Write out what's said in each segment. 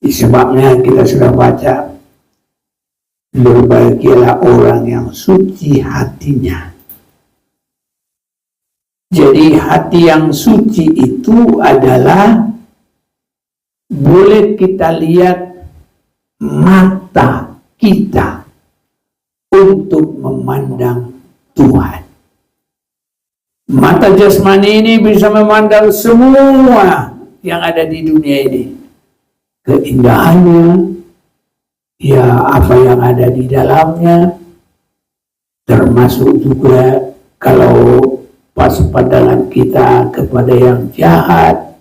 Sebabnya kita sudah baca, berbahagialah orang yang suci hatinya. Jadi hati yang suci itu adalah boleh kita lihat mata kita untuk memandang Tuhan. Mata jasmani ini bisa memandang semua yang ada di dunia ini. Keindahannya, ya apa yang ada di dalamnya, termasuk juga kalau pas pandangan kita kepada yang jahat.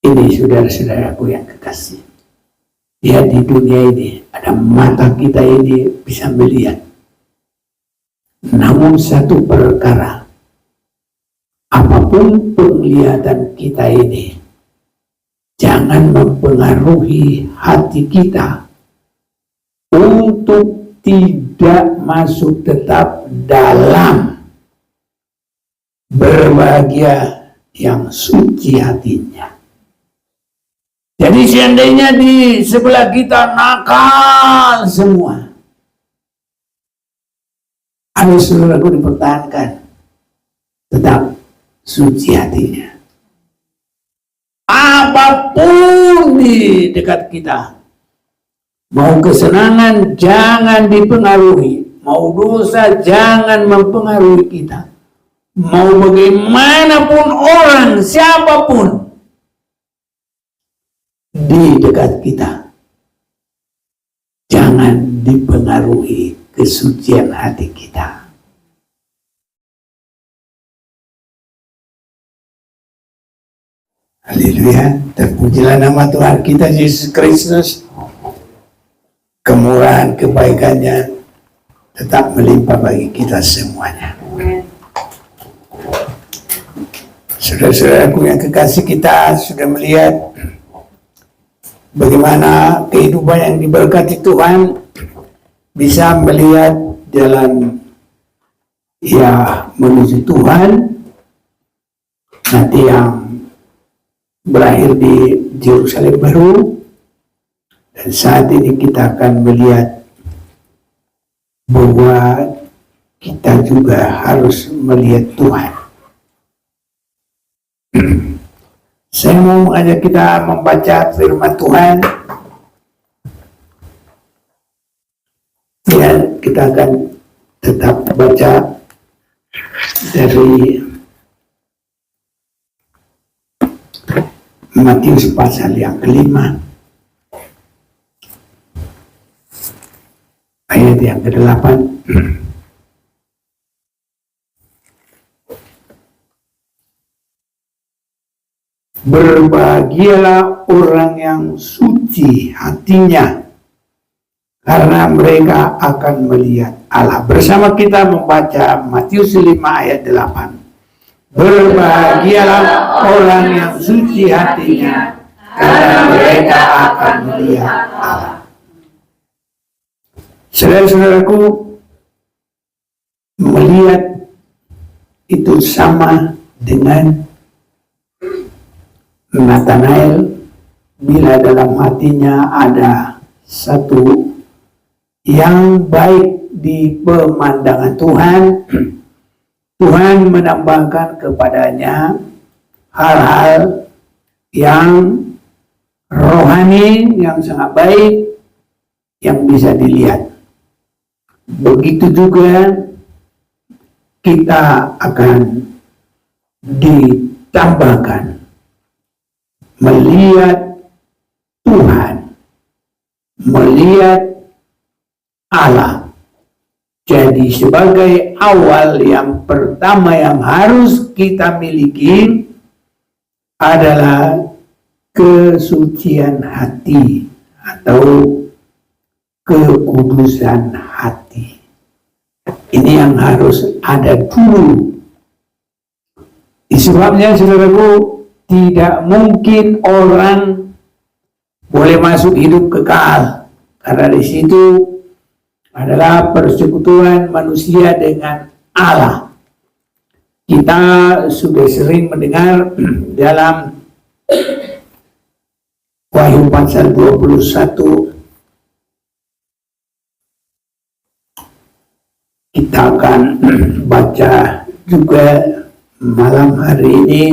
Ini saudara-saudaraku yang kekasih, ya di dunia ini ada mata kita ini bisa melihat. Namun satu perkara, apapun penglihatan kita ini jangan mempengaruhi hati kita untuk tidak masuk tetap dalam berbahagia yang suci hatinya. Jadi seandainya di sebelah kita nakal semua, harus saudaraku dipertahankan tetap suci hatinya. Apapun di dekat kita, mau kesenangan jangan dipengaruhi, mau dosa jangan mempengaruhi kita, mau bagaimanapun orang, siapapun di dekat kita, jangan dipengaruhi kesucian hati kita. Haleluya, terpujilah nama Tuhan kita Yesus Kristus. Kemurahan kebaikannya tetap melimpah bagi kita semuanya. Saudara-saudaraku yang kekasih, kita sudah melihat bagaimana kehidupan yang diberkati Tuhan bisa melihat jalan ya menuju Tuhan, nanti yang berakhir di Yerusalem baru. Dan saat ini kita akan melihat bahwa kita juga harus melihat Tuhan. Saya mau mengajak kita membaca firman Tuhan. Ya, kita akan tetap baca dari Matius pasal yang ke-5 ayat yang ke-8. Berbahagialah orang yang suci hatinya, karena mereka akan melihat Allah. Bersama kita membaca Matius 5 ayat 8. Berbahagialah orang yang suci hatinya, karena mereka akan melihat Allah. Saudara-saudaraku, melihat itu sama dengan Nathanael bila dalam hatinya ada satu yang baik di pemandangan Tuhan. Tuhan menambahkan kepadanya hal-hal yang rohani, yang sangat baik, yang bisa dilihat. Begitu juga kita akan ditambahkan melihat Tuhan, melihat Allah. Jadi sebagai awal yang pertama yang harus kita miliki adalah kesucian hati atau kekudusan hati. Ini yang harus ada dulu. Sebabnya saudaraku, tidak mungkin orang boleh masuk hidup kekal, karena di situ adalah persekutuan manusia dengan Allah. Kita sudah sering mendengar dalam Wahyu pasal 21. Kita akan baca juga malam hari ini.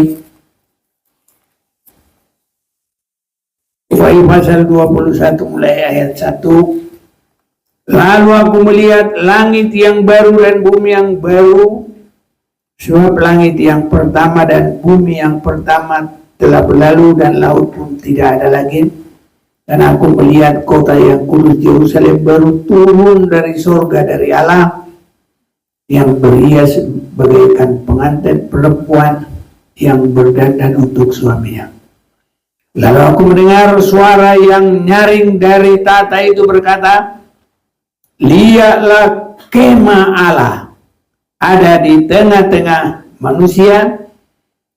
Wahyu pasal 21 mulai ayat 1. Lalu aku melihat langit yang baru dan bumi yang baru, sebab langit yang pertama dan bumi yang pertama telah berlalu dan laut pun tidak ada lagi. Dan aku melihat kota yang kudus Yerusalem baru turun dari surga dari Allah, yang berhias bagaikan pengantin perempuan yang berdandan untuk suaminya. Lalu aku mendengar suara yang nyaring dari tata itu berkata, lihatlah kemah Allah ada di tengah-tengah manusia,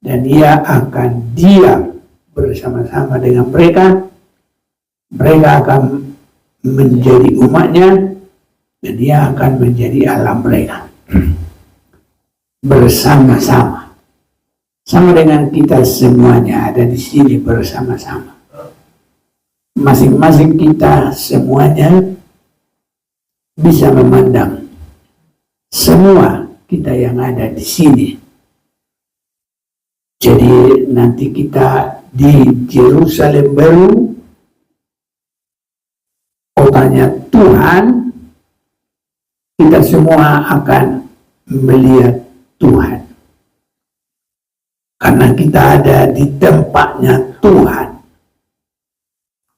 dan ia akan diam bersama-sama dengan mereka. Mereka akan menjadi umatnya, dan dia akan menjadi Allah mereka. Bersama-sama, sama dengan kita semuanya ada di sini bersama-sama. Masing-masing kita semuanya bisa memandang semua kita yang ada di sini. Jadi nanti kita di Yerusalem baru, kotanya Tuhan, kita semua akan melihat Tuhan. Karena kita ada di tempatnya Tuhan.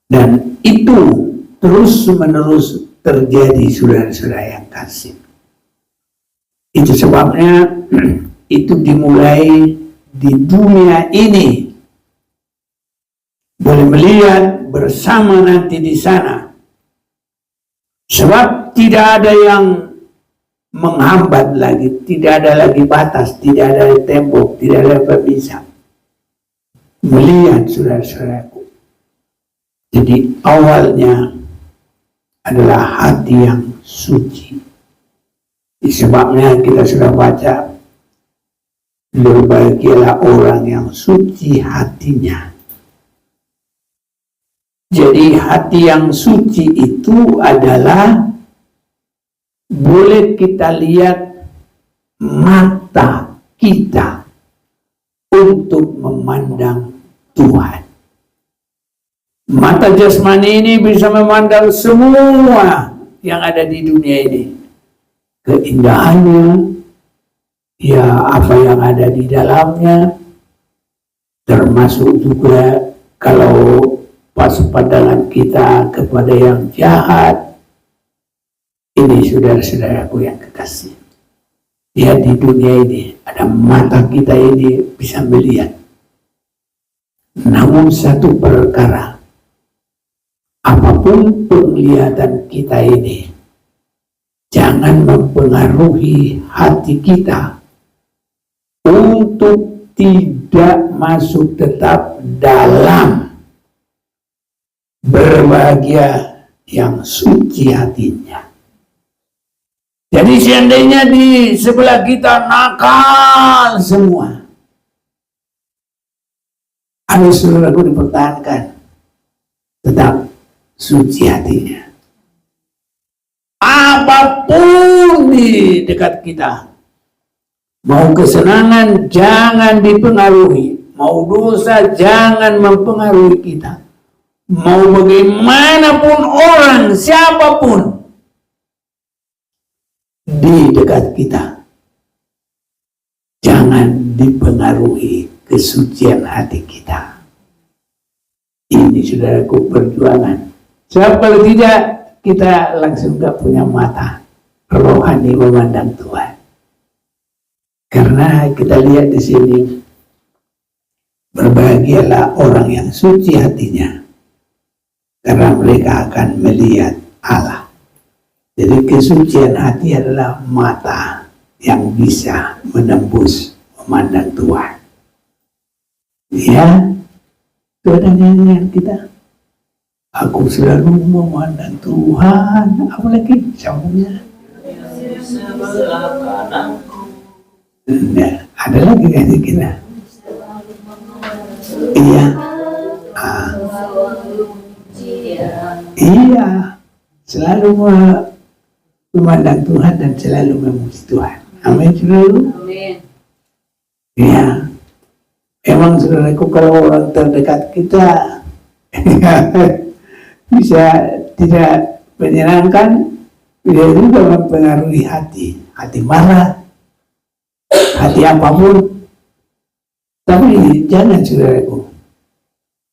Dan itu terus-menerus terjadi, saudara-saudara yang kasih. Itu sebabnya itu dimulai di dunia ini. Boleh melihat bersama nanti di sana. Sebab tidak ada yang menghambat lagi, tidak ada lagi batas, tidak ada tembok, tidak ada pemisah. Melihat, saudara-saudaraku. Jadi awalnya adalah hati yang suci. Sebabnya kita sudah baca, berbahagialah orang yang suci hatinya. Jadi hati yang suci itu adalah boleh kita lihat mata kita untuk memandang Tuhan. Mata jasmani ini bisa memandang semua yang ada di dunia ini. Keindahannya, ya apa yang ada di dalamnya, termasuk juga kalau pas pandangan kita kepada yang jahat. Ini saudara-saudaraku yang kekasih. Ya, di dunia ini ada mata kita ini bisa melihat. Namun satu perkara, apapun penglihatan kita ini, jangan mempengaruhi hati kita untuk tidak masuk tetap dalam berbahagia yang suci hatinya. Jadi seandainya di sebelah kita nakal semua, harus saudaraku dipertahankan tetap suci hatinya. Apapun di dekat kita, mau kesenangan jangan dipengaruhi, mau dosa jangan mempengaruhi kita, mau bagaimanapun orang, siapapun di dekat kita, jangan dipengaruhi kesucian hati kita. Ini saudaraku perjuangan. Sebab kalau tidak, kita langsung gak punya mata rohani memandang Tuhan. Karena kita lihat di sini, berbahagialah orang yang suci hatinya, karena mereka akan melihat Allah. Jadi kesucian hati adalah mata yang bisa menembus memandang Tuhan. Ya, itu ada nyanyian kita. Aku selalu memandang Tuhan, apalagi sambungnya. Nah, ada lagi kan kita. Iya. Iya, selalu memandang Tuhan dan selalu memuji Tuhan. Amin, saudara. Amin. Ya, emang saudaraku kalau orang terdekat kita bisa tidak menyenangkan, dia juga mempengaruhi hati marah, hati apapun. Tapi jangan saudaraku,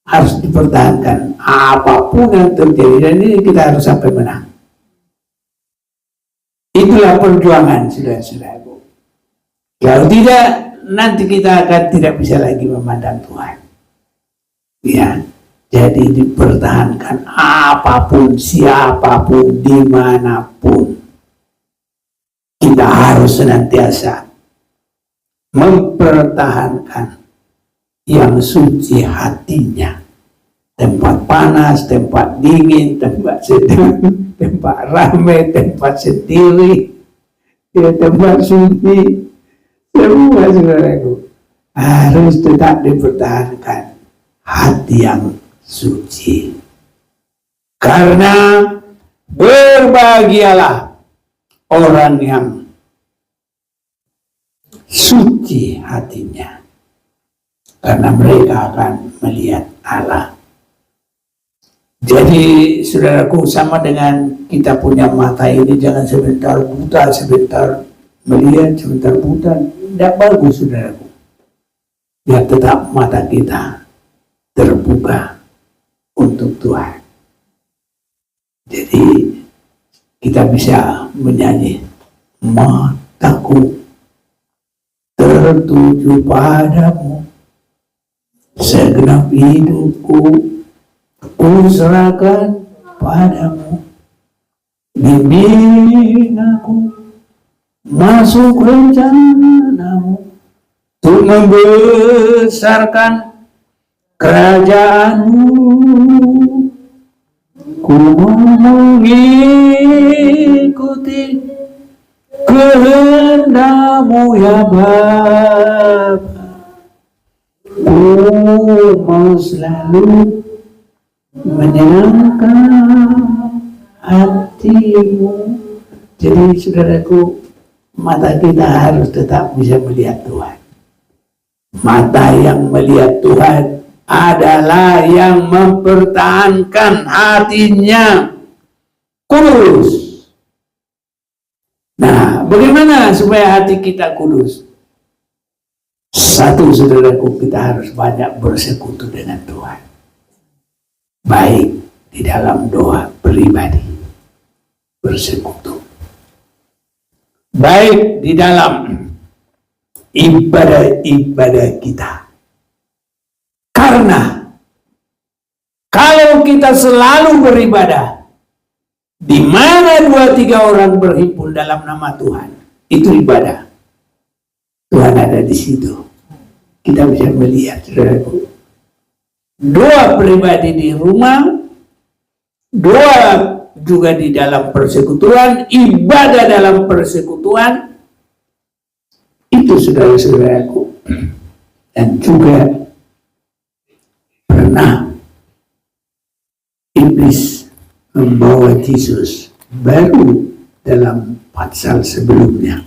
harus dipertahankan apapun yang terjadi, dan ini kita harus sampai menang. Itulah perjuangan saudara-saudaraku. Kalau tidak, nanti kita akan tidak bisa lagi memandang Tuhan. Ya, jadi dipertahankan apapun, siapapun, dimanapun. Kita harus senantiasa mempertahankan yang suci hatinya. Tempat panas, tempat dingin, tempat sedang, tempat ramai, tempat sendiri, tempat sunyi, semua saudaraku harus tetap dipertahankan hati yang suci. Karena berbahagialah orang yang suci hatinya, karena mereka akan melihat Allah. Jadi saudaraku, sama dengan kita punya mata ini, jangan sebentar buta, sebentar melihat, sebentar buta. Tidak bagus saudaraku. Ya, tetap mata kita terbuka untuk Tuhan. Jadi kita bisa menyanyi, mataku tertuju padamu, segenap hidupku ku serahkan padamu. Bimbing aku masuk rencanamu untuk membesarkan kerajaanmu. Ku mengikuti kehendakmu ya Bapa. Ku mau selalu menyenangkan hatimu. Jadi saudaraku, mata kita harus tetap bisa melihat Tuhan. Mata yang melihat Tuhan adalah yang mempertahankan hatinya kudus. Nah, bagaimana supaya hati kita kudus? Satu saudaraku, kita harus banyak bersekutu dengan Tuhan. Baik di dalam doa pribadi, bersekutu. Baik di dalam ibadah-ibadah kita. Karena kalau kita selalu beribadah, di mana 2-3 orang berhimpun dalam nama Tuhan, itu ibadah. Tuhan ada di situ. Kita bisa melihat, saudaraku. Doa pribadi di rumah, doa juga di dalam persekutuan, ibadah dalam persekutuan, itu saudara-saudaraku. Dan juga pernah iblis membawa Yesus baru dalam pasal sebelumnya,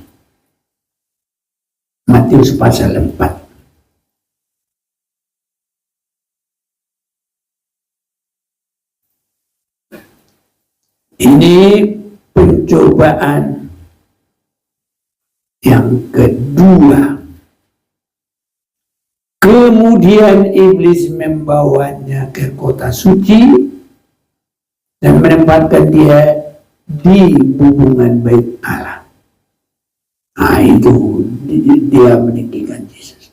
Matius pasal 4. Ini pencobaan yang kedua. Kemudian iblis membawanya ke kota suci dan menempatkan dia di hubungan bait Allah. Nah, itu dia meninggikan Yesus.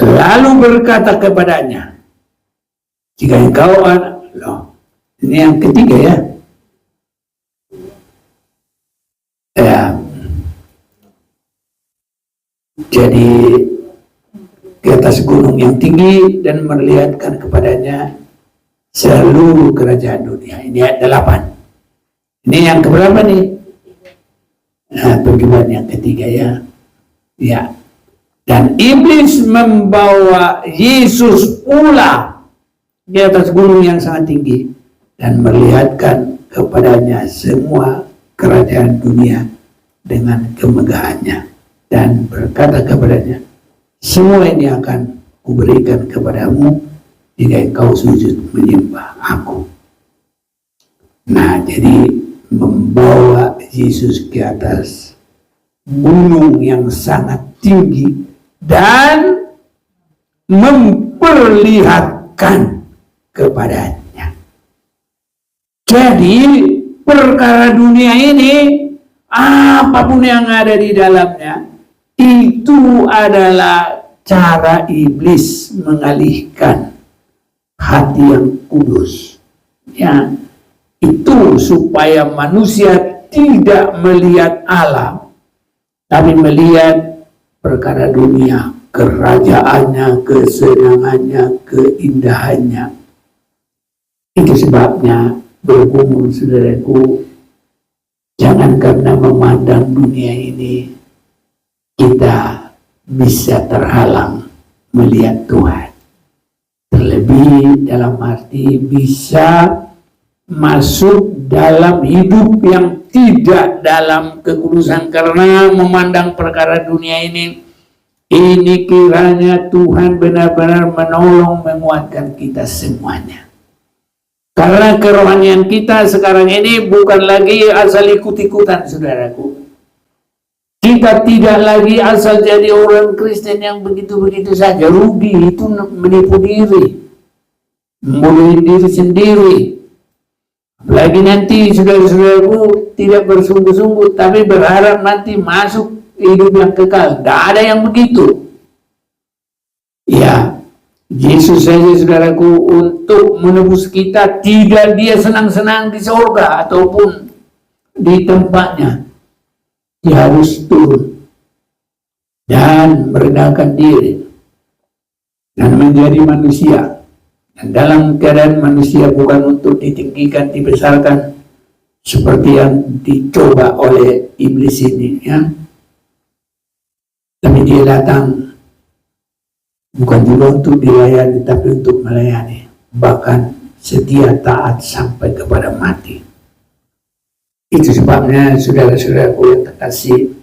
Lalu berkata kepadanya, jika engkau anak, loh, ini yang ketiga ya. Jadi di atas gunung yang tinggi dan melihatkan kepadanya seluruh kerajaan dunia. Ini ayat 8. Ini yang keberapa nih? Nah, perjumpaan yang ketiga ya. Ya. Dan iblis membawa Yesus pula di atas gunung yang sangat tinggi dan melihatkan kepadanya semua kerajaan dunia dengan kemegahannya, dan berkata kepadanya, semua ini akan kuberikan kepadamu jika engkau sujud menyembah aku. Nah, jadi membawa Yesus ke atas gunung yang sangat tinggi dan memperlihatkan kepadanya. Jadi perkara dunia ini, apapun yang ada di dalamnya, itu adalah cara iblis mengalihkan hati yang kudus. Ya, itu supaya manusia tidak melihat Allah, tapi melihat perkara dunia, kerajaannya, kesenangannya, keindahannya. Itu sebabnya bergumul, saudaraku, jangan karena memandang dunia ini kita bisa terhalang melihat Tuhan. Terlebih dalam arti bisa masuk dalam hidup yang tidak dalam kekudusan, karena memandang perkara dunia ini kiranya Tuhan benar-benar menolong menguatkan kita semuanya. Karena kerohanian kita sekarang ini bukan lagi asal ikut-ikutan, saudaraku. Kita tidak lagi asal jadi orang Kristen yang begitu-begitu saja. Rugi, itu menipu diri, membodohi diri sendiri. Apalagi nanti saudara-saudaraku tidak bersungguh-sungguh, tapi berharap nanti masuk hidup yang kekal. Tidak ada yang begitu. Ya, Yesus saja, saudaraku, untuk menebus kita, tidak dia senang-senang di surga ataupun di tempatnya. Dia harus turun dan merendahkan diri dan menjadi manusia. Dan dalam keadaan manusia bukan untuk ditinggikan, dibesarkan seperti yang dicoba oleh iblis ini, ya. Tapi dia datang bukan juga untuk dilayani, tapi untuk melayani, bahkan setia taat sampai kepada mati. Itu sebabnya, saudara-saudaraku yang terkasih,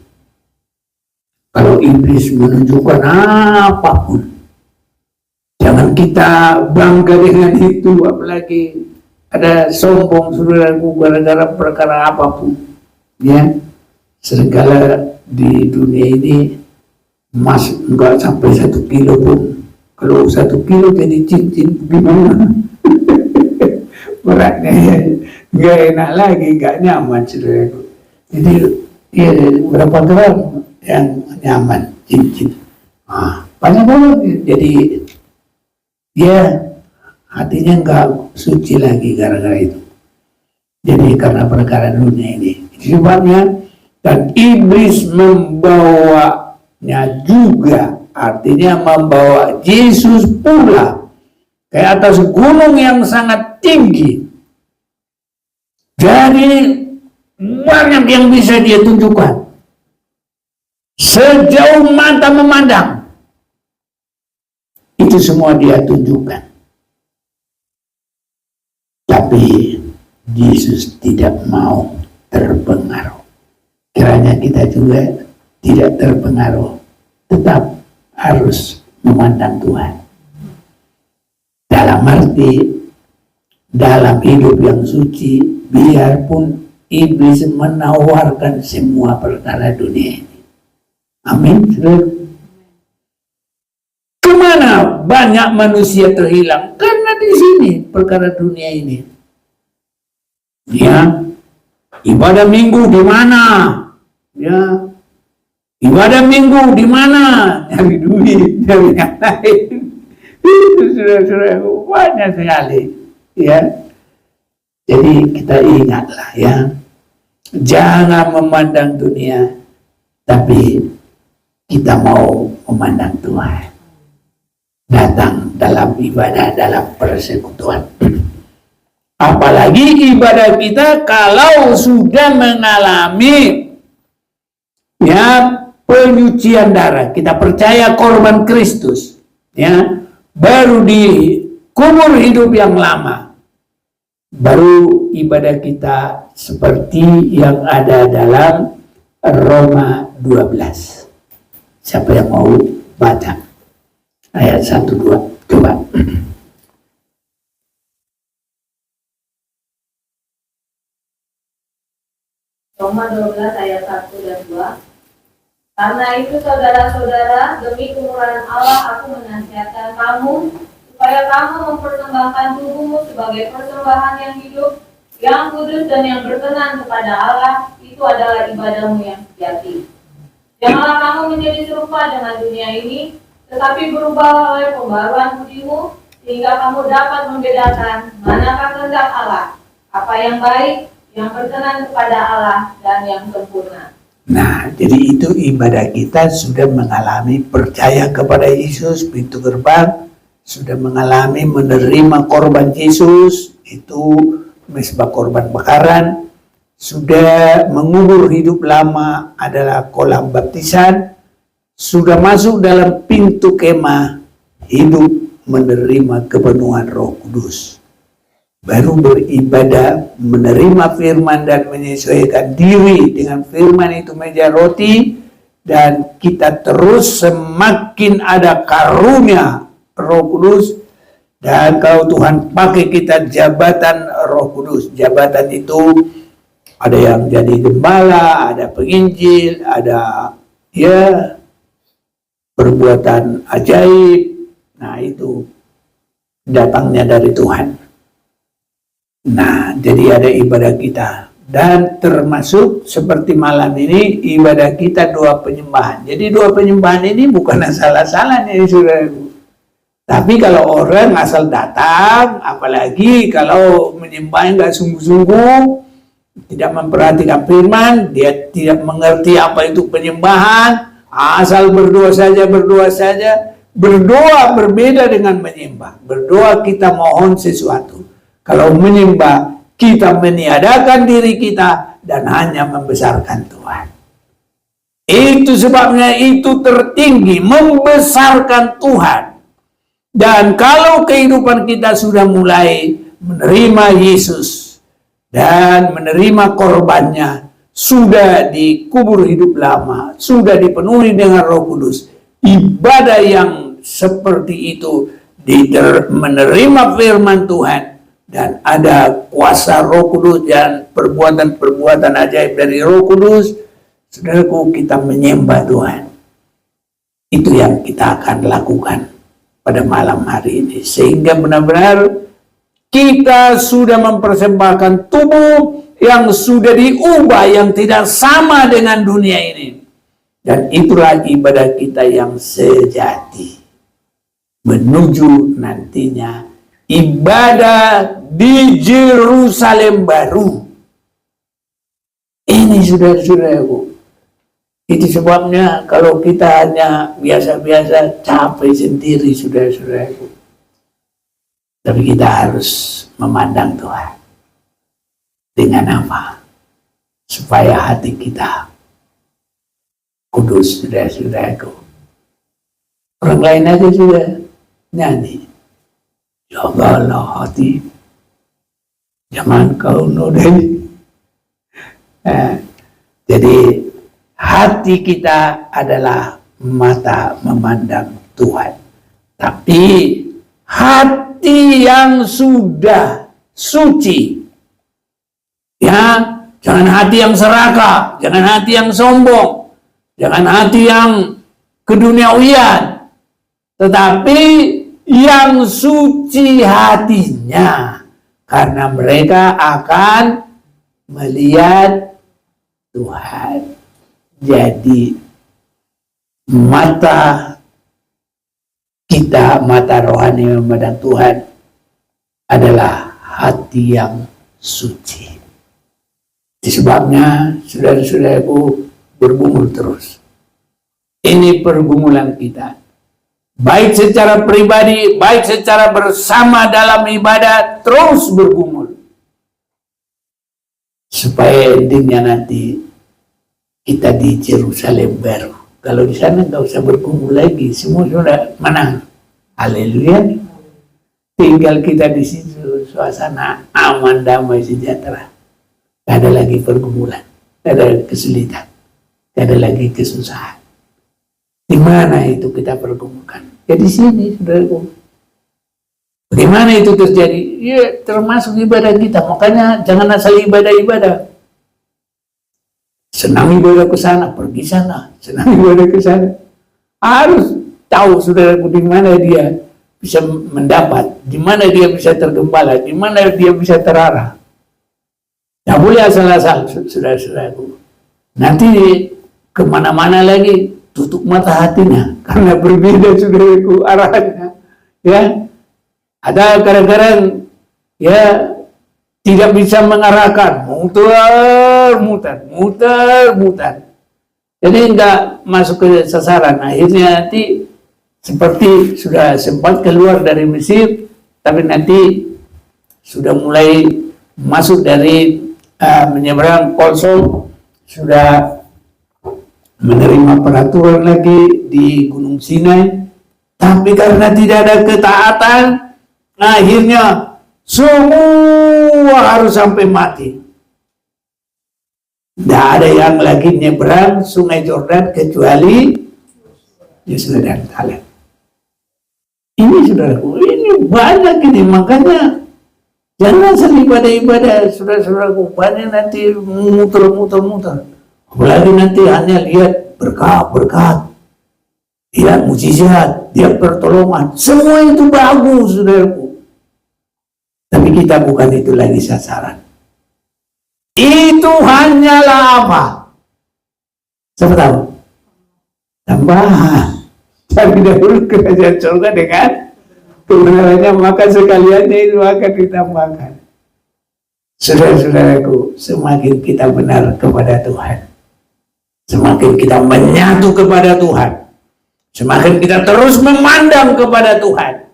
kalau iblis menunjukkan apapun, jangan kita bangga dengan itu. Apalagi ada sombong, saudaraku, gara-gara perkara apapun. Ya, segala di dunia ini mas enggak sampai 1 kilo pun. Kalau 1 kilo jadi cincin gimana? Beratnya nggak enak lagi, nggak nyaman, saudaraku. Jadi ya, berapa gram yang nyaman cincin? Banyak banget. Jadi dia hatinya nggak suci lagi gara-gara itu. Jadi karena perkara dunia ini. Sebabnya, dan iblis membawanya juga, artinya membawa Yesus pula ke atas gunung yang sangat tinggi. Jadi banyak yang bisa dia tunjukkan. Sejauh mata memandang, itu semua dia tunjukkan. Tapi Yesus tidak mau terpengaruh. Kiranya kita juga tidak terpengaruh, tetap harus memandang Tuhan. Dalam arti, dalam hidup yang suci, biarpun iblis menawarkan semua perkara dunia ini. Amin. Kemana banyak manusia terhilang? Karena di sini perkara dunia ini. Ya, ibadah minggu di mana? Ya, ibadah minggu di mana? Nyari duit, nyari yang lain. Itu sudah banyak sekali. Ya, jadi kita ingatlah, ya, jangan memandang dunia, tapi kita mau memandang Tuhan. Datang dalam ibadah, dalam persekutuan. Apalagi ibadah kita kalau sudah mengalami, ya, penyucian darah. Kita percaya korban Kristus, ya, baru di kubur hidup yang lama, baru ibadah kita seperti yang ada dalam Roma 12. Siapa yang mau baca ayat 1-2? Coba. Roma 12 ayat 1 dan 2. Karena itu saudara-saudara, demi kemurahan Allah aku menasihatkan kamu supaya kamu mempersembahkan tubuhmu sebagai persembahan yang hidup, yang kudus dan yang berkenan kepada Allah. Itu adalah ibadahmu yang sejati. Janganlah kamu menjadi serupa dengan dunia ini, tetapi berubah oleh pembaruan budimu, sehingga kamu dapat membedakan manakah kehendak Allah, apa yang baik, yang berkenan kepada Allah, dan yang sempurna. Nah, jadi itu ibadah kita sudah mengalami percaya kepada Yesus, pintu gerbang, sudah mengalami menerima korban Yesus, itu mezbah korban bakaran, sudah mengubur hidup lama adalah kolam baptisan, sudah masuk dalam pintu kemah, hidup menerima kepenuhan Roh Kudus. Baru beribadah, menerima firman dan menyesuaikan diri dengan firman itu meja roti, dan kita terus semakin ada karunia Roh Kudus. Dan kalau Tuhan pakai kita jabatan Roh Kudus, jabatan itu ada yang jadi gembala, ada penginjil, ada perbuatan ajaib. Nah, itu datangnya dari Tuhan. Nah, jadi ada ibadah kita, dan termasuk seperti malam ini ibadah kita doa penyembahan. Jadi doa penyembahan ini bukan asal-asalan ya saudara. Tapi kalau orang asal datang, apalagi kalau menyembah nggak sungguh-sungguh, tidak memperhatikan firman, dia tidak mengerti apa itu penyembahan, asal berdoa saja. Berdoa berbeda dengan menyembah. Berdoa kita mohon sesuatu. Kalau menyembah, kita meniadakan diri kita dan hanya membesarkan Tuhan. Itu sebabnya itu tertinggi, membesarkan Tuhan. Dan kalau kehidupan kita sudah mulai menerima Yesus dan menerima korbannya, sudah dikubur hidup lama, sudah dipenuhi dengan Roh Kudus, ibadah yang seperti itu, menerima firman Tuhan, dan ada kuasa Roh Kudus dan perbuatan-perbuatan ajaib dari Roh Kudus, saudaraku, kita menyembah Tuhan. Itu yang kita akan lakukan pada malam hari ini, sehingga benar-benar kita sudah mempersembahkan tubuh yang sudah diubah, yang tidak sama dengan dunia ini. Dan itulah ibadah kita yang sejati, menuju nantinya ibadah di Yerusalem baru. Ini saudara-saudaraku. Itu sebabnya kalau kita hanya biasa-biasa, capek sendiri saudara-saudaraku. Tapi kita harus memandang Tuhan. Dengan apa? Supaya hati kita kudus, saudara-saudaraku. Orang lain aja sudah nyanyi. Jagalah hati, jangan kau nodai. Jadi hati kita adalah mata memandang Tuhan. Tapi hati yang sudah suci, ya, jangan hati yang serakah, jangan hati yang sombong, jangan hati yang keduniawian, tetapi yang suci hatinya, karena mereka akan melihat Tuhan. Jadi mata kita, mata rohani memandang Tuhan, adalah hati yang suci. Sebabnya saudara-saudaraku, bergumul terus. Ini pergumulan kita, baik secara pribadi, baik secara bersama dalam ibadah, terus bergumul. Supaya endingnya nanti kita di Yerusalem baru. Kalau di sana nggak usah bergumul lagi, semua sudah menang. Haleluya. tinggal kita di situ, suasana aman, damai, sejahtera. Tidak ada lagi pergumulan, tidak ada kesulitan, tidak ada lagi kesusahan. Di mana itu kita pergumulkan? Ya di sini, saudaraku. Bagaimana itu terjadi? Ya termasuk ibadah kita. Makanya jangan asal ibadah-ibadah. Senang ibadah ke sana, pergi sana. Senang ibadah ke sana. Harus tahu, saudaraku, di mana dia bisa mendapat, di mana dia bisa tergembala, di mana dia bisa terarah. Tidak boleh asal-asal, saudara-saudaraku. Nanti kemana-mana lagi, tutup mata hatinya, karena berbeda, saudaraku, arahnya. Ya, ada kadang-kadang ya tidak bisa mengarahkan, muter. Jadi enggak masuk ke sasaran. Akhirnya nanti seperti sudah sempat keluar dari Mesir, tapi nanti sudah mulai masuk dari menyeberang kosong, sudah menerima peraturan lagi di Gunung Sinai, tapi karena tidak ada ketaatan, akhirnya semua harus sampai mati. Tidak ada yang lagi nyeberang Sungai Jordan kecuali Yosua dan Kaleb. Ini saudaraku, ini banyak ini, makanya jangan asal ibadah-ibadah, saudara-saudaraku, banyak nanti muter. Apalagi nanti hanya lihat berkat, lihat mujizat, lihat pertolongan, semua itu bagus, saudaraku. Tapi kita bukan itu lagi sasaran. Itu hanyalah apa? Siapa tahu? Tambahan. Tapi dahulu kerajaan surga dengan kebenarannya, maka sekalian itu akan ditambahkan. Saudara-saudaraku, semakin kita benar kepada Tuhan, semakin kita menyatu kepada Tuhan, semakin kita terus memandang kepada Tuhan,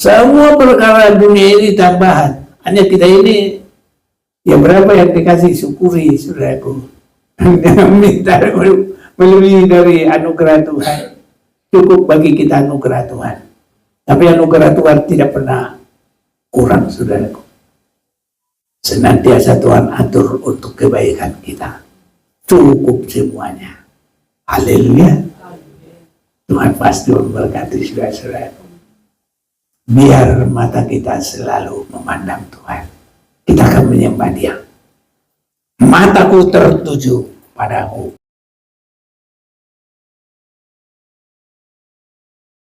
semua perkara dunia ini tambahan. Hanya kita ini, ya berapa yang dikasih, syukuri, saudaraku. Jangan minta melebihi dari anugerah Tuhan. Cukup bagi kita anugerah Tuhan. Tapi anugerah Tuhan tidak pernah kurang, saudaraku. Senantiasa Tuhan atur untuk kebaikan kita. Cukup semuanya. Haleluya. Tuhan pasti memberkati saudara-saudaraku. Biar mata kita selalu memandang Tuhan. Kita akan menyembah Dia. Mataku tertuju padaku.